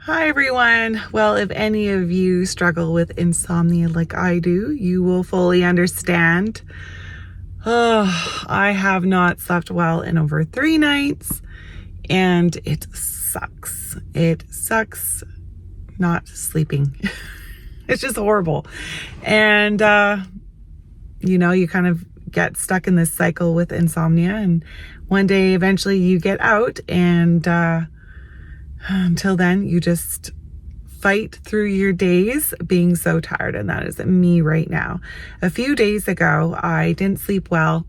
Hi everyone. Well, if any of you struggle with insomnia like I do, you will fully understand. Oh, I have not slept well in over 3 nights and it sucks. It sucks not sleeping. It's just horrible. And, you kind of get stuck in this cycle with insomnia, and one day eventually you get out, and until then you just fight through your days being so tired, and that is me right now. A few days ago I didn't sleep well,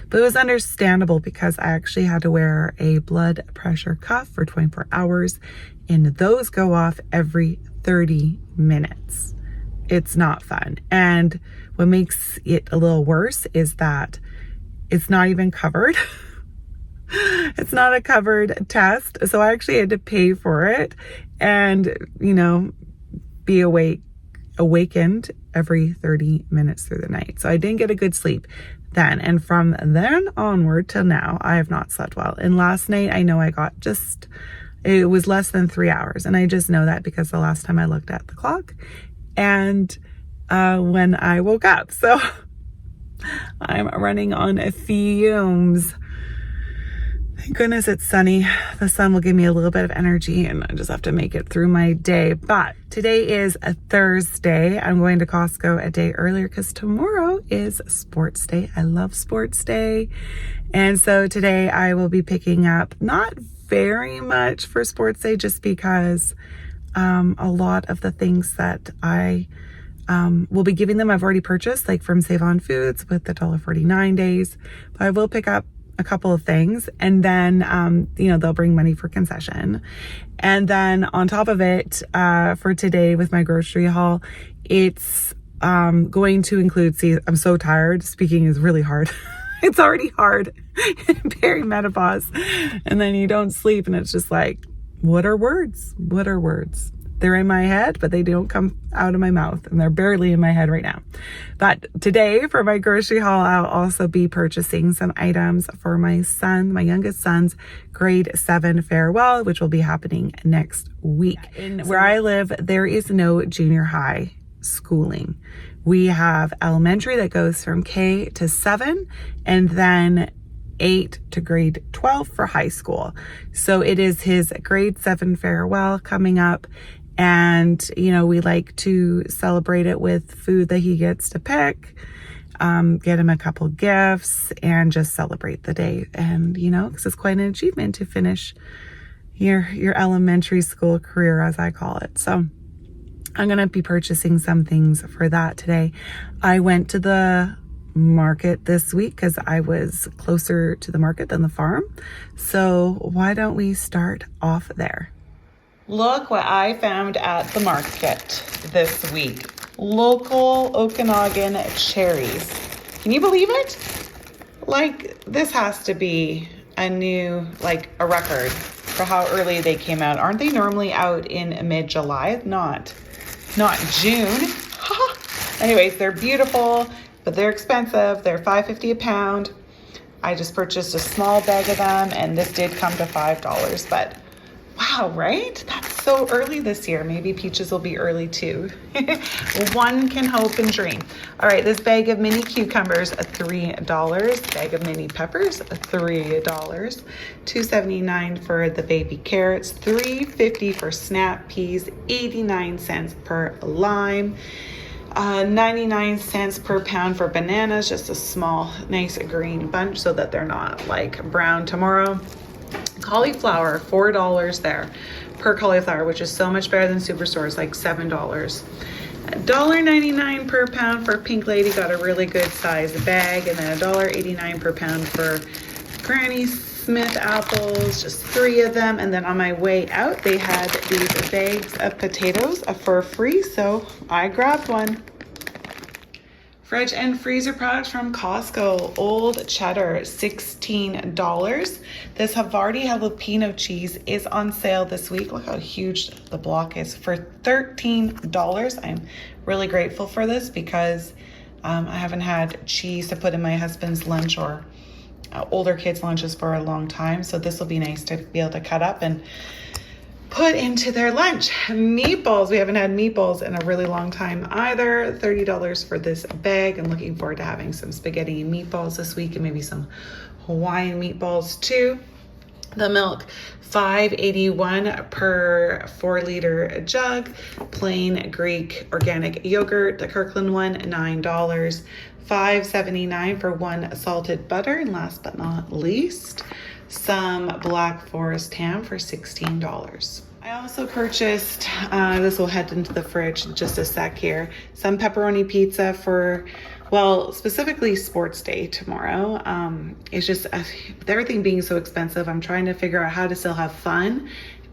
but it was understandable because I actually had to wear a blood pressure cuff for 24 hours, and those go off every 30 minutes. It's not fun. And what makes it a little worse is that it's not even covered. It's not a covered test. So I actually had to pay for it and, be awakened every 30 minutes through the night. So I didn't get a good sleep then. And from then onward till now, I have not slept well. And last night, I know I got it was less than 3 hours. And I just know that because the last time I looked at the clock and when I woke up. So I'm running on fumes. Thank goodness it's sunny. The sun will give me a little bit of energy and I just have to make it through my day. But today is a Thursday. I'm going to Costco a day earlier because tomorrow is sports day. I love sports day. And so today I will be picking up not very much for sports day just because a lot of the things that I will be giving them I've already purchased, like from Save On Foods with the $1.49 days. But I will pick up a couple of things, and then they'll bring money for concession. And then on top of it, for today with my grocery haul, it's going to include, I'm so tired, speaking is really hard. It's already hard perimenopause, and then you don't sleep and it's just like, what are words? They're in my head, but they don't come out of my mouth, and they're barely in my head right now. But today for my grocery haul, I'll also be purchasing some items for my youngest son's grade 7 farewell, which will be happening next week. Where I live, there is no junior high schooling. We have elementary that goes from K to 7, and then 8 to grade 12 for high school. So it is his grade 7 farewell coming up. And, we like to celebrate it with food that he gets to pick, get him a couple gifts, and just celebrate the day. And, because it's quite an achievement to finish your elementary school career, as I call it. So I'm going to be purchasing some things for that today. I went to the market this week because I was closer to the market than the farm. So why don't we start off there? Look what I found at the market this week. Local Okanagan cherries. Can you believe it? This has to be a record for how early they came out. Aren't they normally out in mid-July? Not June. Anyways, they're beautiful, but they're expensive. They're $5.50 a pound. I just purchased a small bag of them, and this did come to $5, but wow, right? That's so early this year. Maybe peaches will be early too. One can hope and dream. All right, this bag of mini cucumbers, $3. Bag of mini peppers, $3. $2.79 for the baby carrots, $3.50 for snap peas, 89 cents per lime. 99 cents per pound for bananas, just a small, nice green bunch so that they're not brown tomorrow. Cauliflower, $4 there per cauliflower, which is so much better than Superstores, $7. $1.99 per pound for Pink Lady, got a really good size bag, and then $1.89 per pound for Granny Smith apples, just 3 of them. And then on my way out, they had these bags of potatoes for free, so I grabbed one. Fridge and freezer products from Costco. Old Cheddar, $16. This Havarti jalapeno cheese is on sale this week. Look how huge the block is for $13. I'm really grateful for this because I haven't had cheese to put in my husband's lunch or older kids' lunches for a long time. So this will be nice to be able to cut up and put into their lunch. Meatballs. We haven't had meatballs in a really long time either. $30 for this bag. I'm looking forward to having some spaghetti and meatballs this week, and maybe some Hawaiian meatballs too. The milk, $5.81 per 4-liter jug. Plain Greek organic yogurt, the Kirkland one, $9. $5.79 for one salted butter. And last but not least, some Black Forest ham for $16. I also purchased, this will head into the fridge in just a sec here, some pepperoni pizza for, well, specifically sports day tomorrow. It's just, with everything being so expensive, I'm trying to figure out how to still have fun,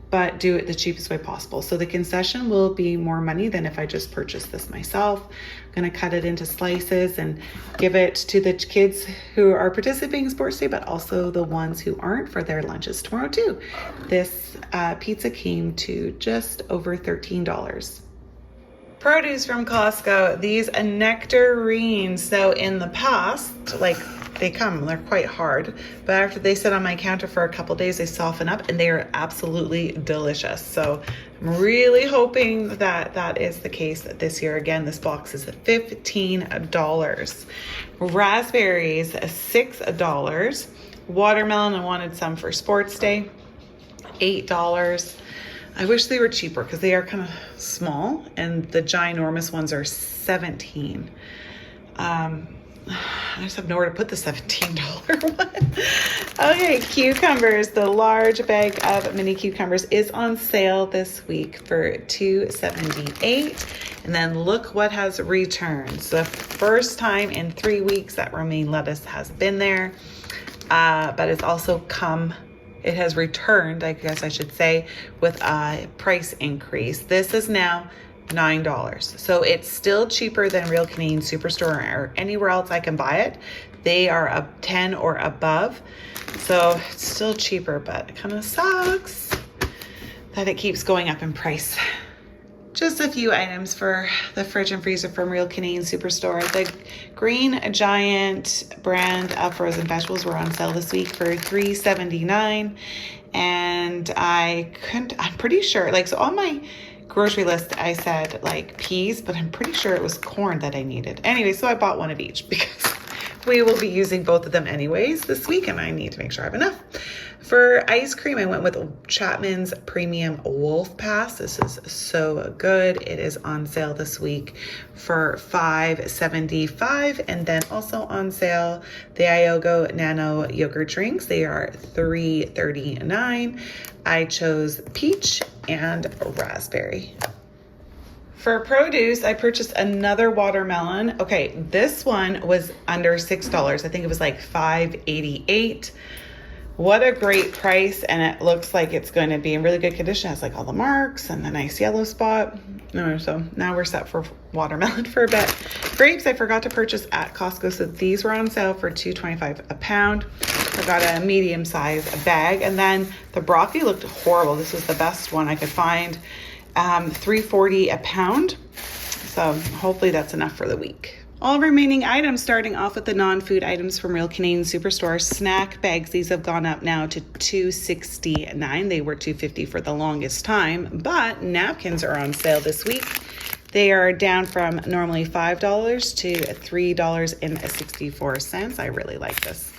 but do it the cheapest way possible. So the concession will be more money than if I just purchased this myself. I'm gonna cut it into slices and give it to the kids who are participating in sports day, but also the ones who aren't for their lunches tomorrow too. This pizza came to just over $13. Produce from Costco, these nectarines. So in the past, like they're quite hard, but after they sit on my counter for a couple days, they soften up and they are absolutely delicious. So I'm really hoping that that is the case this year. Again, this box is $15. Raspberries, $6. Watermelon, I wanted some for sports day, $8. I wish they were cheaper because they are kind of small, and the ginormous ones are $17. I just have nowhere to put the $17 one. Okay, cucumbers. The large bag of mini cucumbers is on sale this week for $2.78. And then look what has returned. So the first time in 3 weeks that romaine lettuce has been there, but it's also it has returned, I guess I should say, with a price increase. This is now $9. So it's still cheaper than Real Canadian Superstore or anywhere else I can buy it. They are up 10 or above. So it's still cheaper, but it kind of sucks that it keeps going up in price. Just a few items for the fridge and freezer from Real Canadian Superstore. The Green Giant brand of frozen vegetables were on sale this week for $3.79. And I'm pretty sure, so on my grocery list, I said peas, but I'm pretty sure it was corn that I needed. Anyway, so I bought one of each because we will be using both of them anyways this week, and I need to make sure I have enough. For ice cream, I went with Chapman's Premium Wolf Pass. This is so good. It is on sale this week for $5.75. And then also on sale, the Iogo Nano Yogurt Drinks. They are $3.39. I chose peach and raspberry. For produce, I purchased another watermelon. Okay, this one was under $6. I think it was $5.88. What a great price, and it looks like it's going to be in really good condition. It has all the marks and the nice yellow spot. So now we're set for watermelon for a bit. Grapes, I forgot to purchase at Costco, so these were on sale for $2.25 a pound. I got a medium size bag, and then the broccoli looked horrible. This was the best one I could find. $3.40 a pound. So hopefully that's enough for the week. All remaining items, starting off with the non-food items from Real Canadian Superstore. Snack bags, these have gone up now to $2.69. They were $2.50 for the longest time, but napkins are on sale this week. They are down from normally $5 to $3.64. I really like this.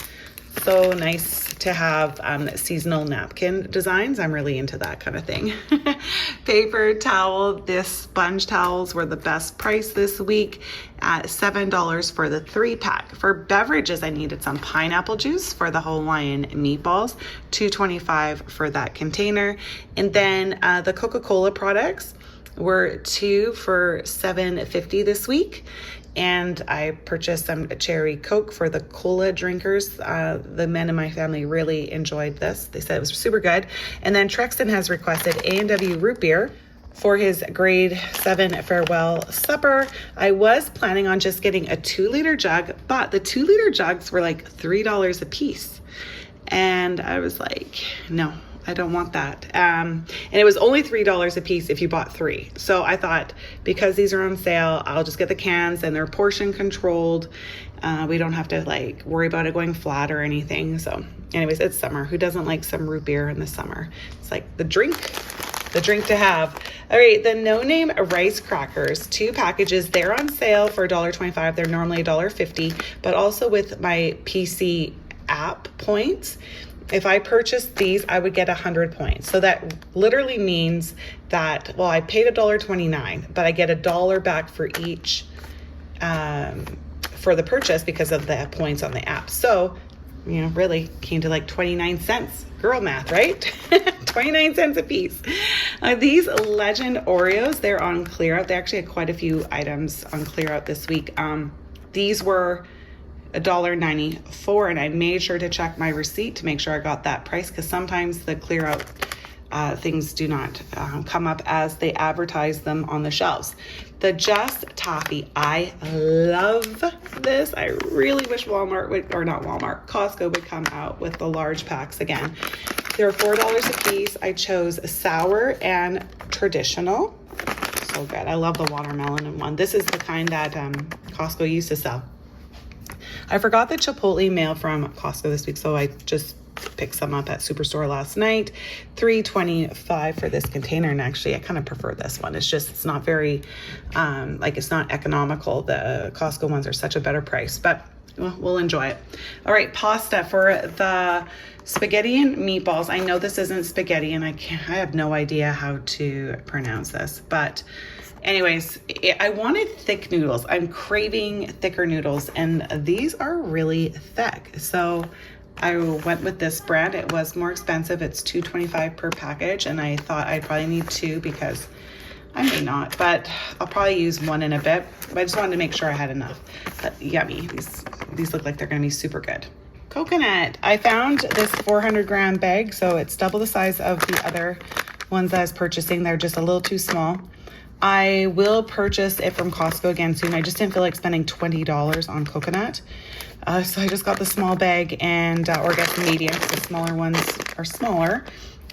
So nice to have seasonal napkin designs. I'm really into that kind of thing. Paper towel, the sponge towels were the best price this week at $7 for the 3-pack. For beverages, I needed some pineapple juice for the Hawaiian meatballs, $2.25 for that container. And then the Coca-Cola products were 2 for $7.50 this week. And I purchased some cherry Coke for the cola drinkers. The men in my family really enjoyed this. They said it was super good. And then Trexton has requested A&W root beer for his grade 7 farewell supper. I was planning on just getting a 2-liter jug, but the 2-liter jugs were $3 a piece. And I was like, no, I don't want that. And it was only $3 a piece if you bought 3. So I thought, because these are on sale, I'll just get the cans, and they're portion controlled. We don't have to worry about it going flat or anything. So anyways, it's summer. Who doesn't like some root beer in the summer? It's the drink the drink to have. All right, the No Name rice crackers, 2 packages. They're on sale for $1.25. They're normally $1.50, but also with my PC app points, if I purchased these, I would get 100 points. So that literally means that, well, I paid $1.29, but I get $1 back for each for the purchase because of the points on the app. So, you know, really came to like 29 cents. Girl math, right? 29 cents a piece. These Legend Oreos, they're on clear out. They actually had quite a few items on clear out this week. These were $1.94, and I made sure to check my receipt to make sure I got that price, because sometimes the clear out things do not come up as they advertise them on the shelves. The Just Toffee, I love this. I really wish Walmart would, or not Walmart, Costco would come out with the large packs again. They're $4 a piece. I chose sour and traditional. So good. I love the watermelon in one. This is the kind that Costco used to sell. I forgot the Chipotle mail from Costco this week, so I just picked some up at Superstore last night. $3.25 for this container, and actually I kind of prefer this one. It's not very it's not economical. The Costco ones are such a better price, but we'll enjoy it. All right, pasta for the spaghetti and meatballs. I know this isn't spaghetti, and I have no idea how to pronounce this, but anyways, I wanted thick noodles. I'm craving thicker noodles, and these are really thick. So I went with this brand. It was more expensive. It's $2.25 per package, and I thought I'd probably need 2 because I may not, but I'll probably use 1 in a bit. But I just wanted to make sure I had enough. But yummy. These look like they're going to be super good. Coconut. I found this 400-gram bag, so it's double the size of the other ones I was purchasing. They're just a little too small. I will purchase it from Costco again soon. I just didn't feel like spending $20 on coconut. So I just got the small bag and, or get the medium, because the smaller ones are smaller.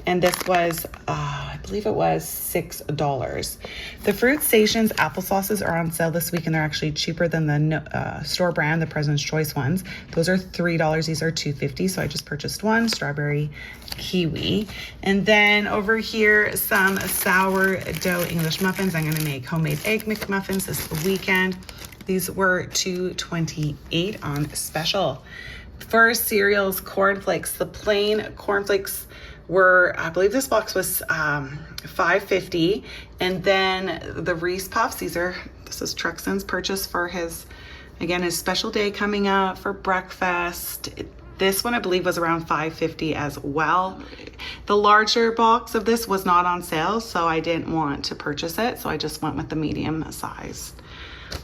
And this was, I believe it was $6. The Fruit Stations applesauces are on sale this week, and they're actually cheaper than the store brand, the President's Choice ones. Those are $3. These are $2.50. So I just purchased one, strawberry kiwi. And then over here, some sourdough English muffins. I'm going to make homemade egg McMuffins this weekend. These were $2.28 on special. For cereals, cornflakes, the plain cornflakes were, I believe this box was $5.50. And then the Reese Puffs, this is Truxton's purchase for his special day coming up for breakfast. This one I believe was around $5.50 as well. The larger box of this was not on sale, so I didn't want to purchase it. So I just went with the medium sized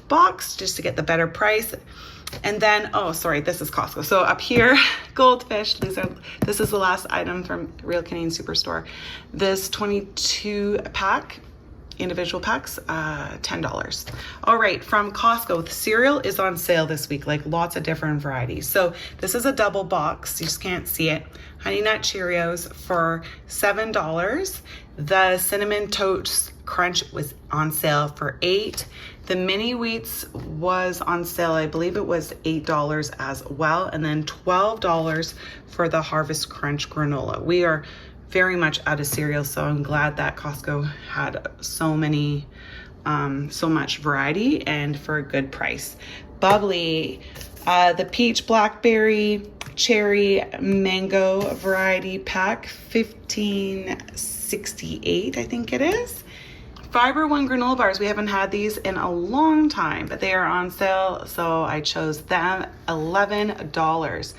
box just to get the better price. And then, oh, sorry, this is Costco. So up here, Goldfish. This is the last item from Real Canadian Superstore. This 22 pack, individual packs, $10. All right, from Costco, the cereal is on sale this week, like lots of different varieties. So this is a double box. You just can't see it. Honey Nut Cheerios for $7. The Cinnamon Toast Crunch was on sale for $8. The Mini Wheats was on sale. I believe it was $8 as well. And then $12 for the Harvest Crunch granola. We are very much out of cereal, so I'm glad that Costco had so much variety and for a good price. Bubbly, the peach, blackberry, cherry, mango variety pack, $15.68, I think it is. Fiber One granola bars, we haven't had these in a long time, but they are on sale, so I chose them. $11.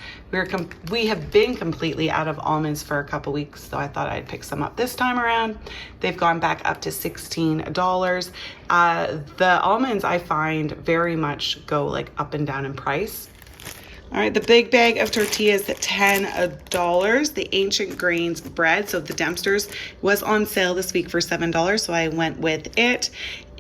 We have been completely out of almonds for a couple weeks, so I thought I'd pick some up this time around. They've gone back up to $16. The almonds I find very much go like up and down in price. All right, the big bag of tortillas at $10. The Ancient Grains bread, so the Dempster's, was on sale this week for $7, so I went with it.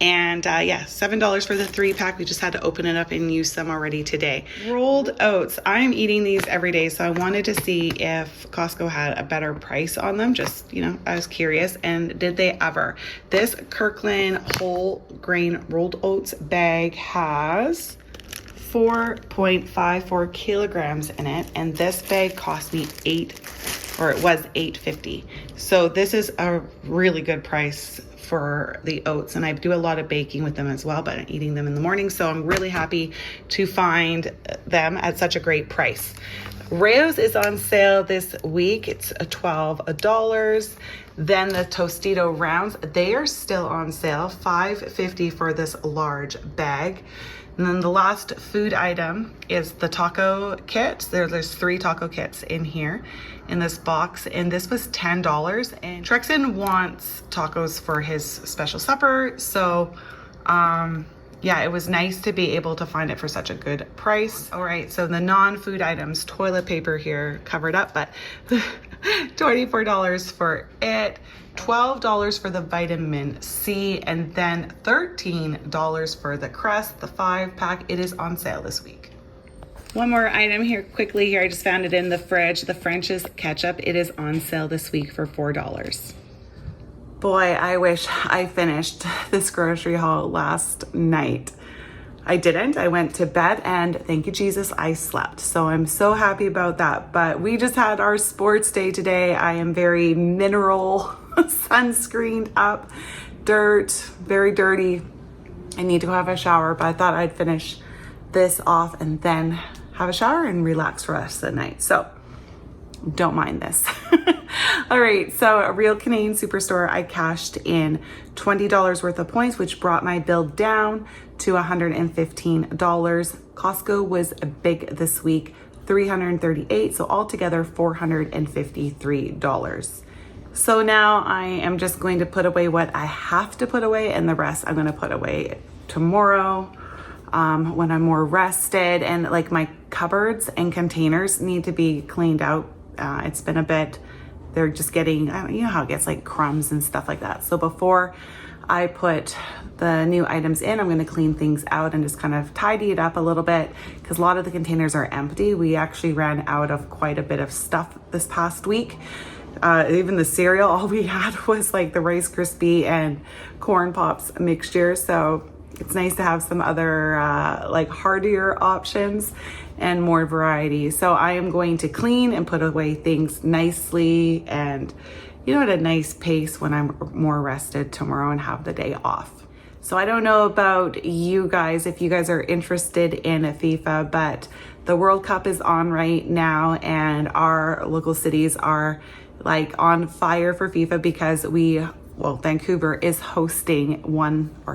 And yeah, $7 for the 3-pack. We just had to open it up and use some already today. Rolled oats. I'm eating these every day, so I wanted to see if Costco had a better price on them. Just, I was curious, and did they ever? This Kirkland whole grain rolled oats bag has 4.54 kilograms in it, and this bag cost me $8. or it was $8.50. So this is a really good price for the oats, and I do a lot of baking with them as well, but I'm eating them in the morning. So I'm really happy to find them at such a great price. Rao's is on sale this week. It's $12. Then the Tostito rounds, they are still on sale, $5.50 for this large bag. And then the last food item is the taco kit. There's 3 taco kits in here in this box, and this was $10. And Trexon wants tacos for his special supper, so yeah, it was nice to be able to find it for such a good price. All right, so the non-food items, toilet paper here covered up, but $24 for it, $12 for the vitamin C, and then $13 for the Crest, the 5-pack. It is on sale this week. One more item here quickly here. I just found it in the fridge. The French's ketchup. It is on sale this week for $4. Boy, I wish I finished this grocery haul last night. I didn't. I went to bed, and thank you, Jesus, I slept. So I'm so happy about that. But we just had our sports day today. I am very mineral sunscreened up, dirt, very dirty. I need to go have a shower, but I thought I'd finish this off and then have a shower and relax for the rest of the night. So don't mind this. All right, so a Real Canadian Superstore, I cashed in $20 worth of points, which brought my bill down to $115. Costco was big this week, $338, so altogether $453. So now I am just going to put away what I have to put away, and the rest I'm going to put away tomorrow when I'm more rested. And like my cupboards and containers need to be cleaned out. It's been a bit, they're just getting, you know how it gets like crumbs and stuff like that. So before I put the new items in, I'm going to clean things out and just kind of tidy it up a little bit, because a lot of the containers are empty. We actually ran out of quite a bit of stuff this past week. Even the cereal, all we had was like the Rice Krispie and Corn Pops mixture. So it's nice to have some other like heartier options and more variety. So I am going to clean and put away things nicely and, you know, at a nice pace when I'm more rested tomorrow and have the day off. So I don't know about you guys, if you guys are interested in FIFA, but the World Cup is on right now, and our local cities are like on fire for FIFA because Vancouver is hosting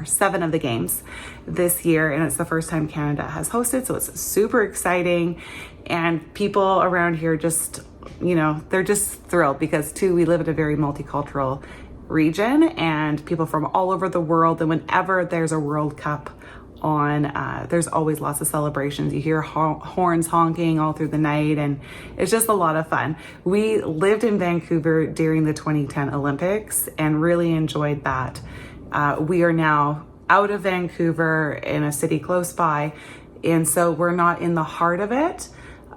7 of the games this year, and it's the first time Canada has hosted, so it's super exciting. And people around here just, you know, they're just thrilled because we live in a very multicultural region, and people from all over the world, and whenever there's a World Cup on, there's always lots of celebrations. You hear horns honking all through the night, and it's just a lot of fun. We lived in Vancouver during the 2010 Olympics and really enjoyed that. We are now out of Vancouver in a city close by, and so we're not in the heart of it.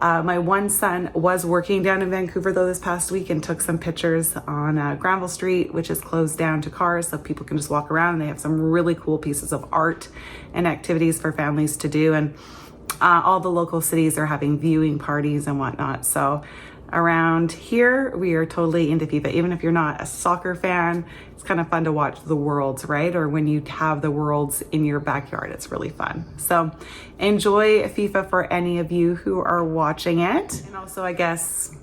My one son was working down in Vancouver though this past week and took some pictures on Granville Street, which is closed down to cars so people can just walk around, and they have some really cool pieces of art and activities for families to do. And all the local cities are having viewing parties and whatnot. So around here, we are totally into FIFA. Even if you're not a soccer fan, it's kind of fun to watch the Worlds, right? Or when you have the Worlds in your backyard, it's really fun. So enjoy FIFA for any of you who are watching it. And also, I guess,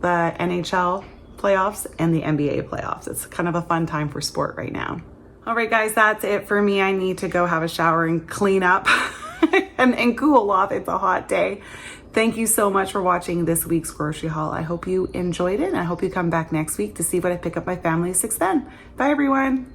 the NHL playoffs and the NBA playoffs. It's kind of a fun time for sport right now. All right, guys, that's it for me. I need to go have a shower and clean up and cool off. It's a hot day. Thank you so much for watching this week's grocery haul. I hope you enjoyed it, and I hope you come back next week to see what I pick up my family 6 then. Bye, everyone.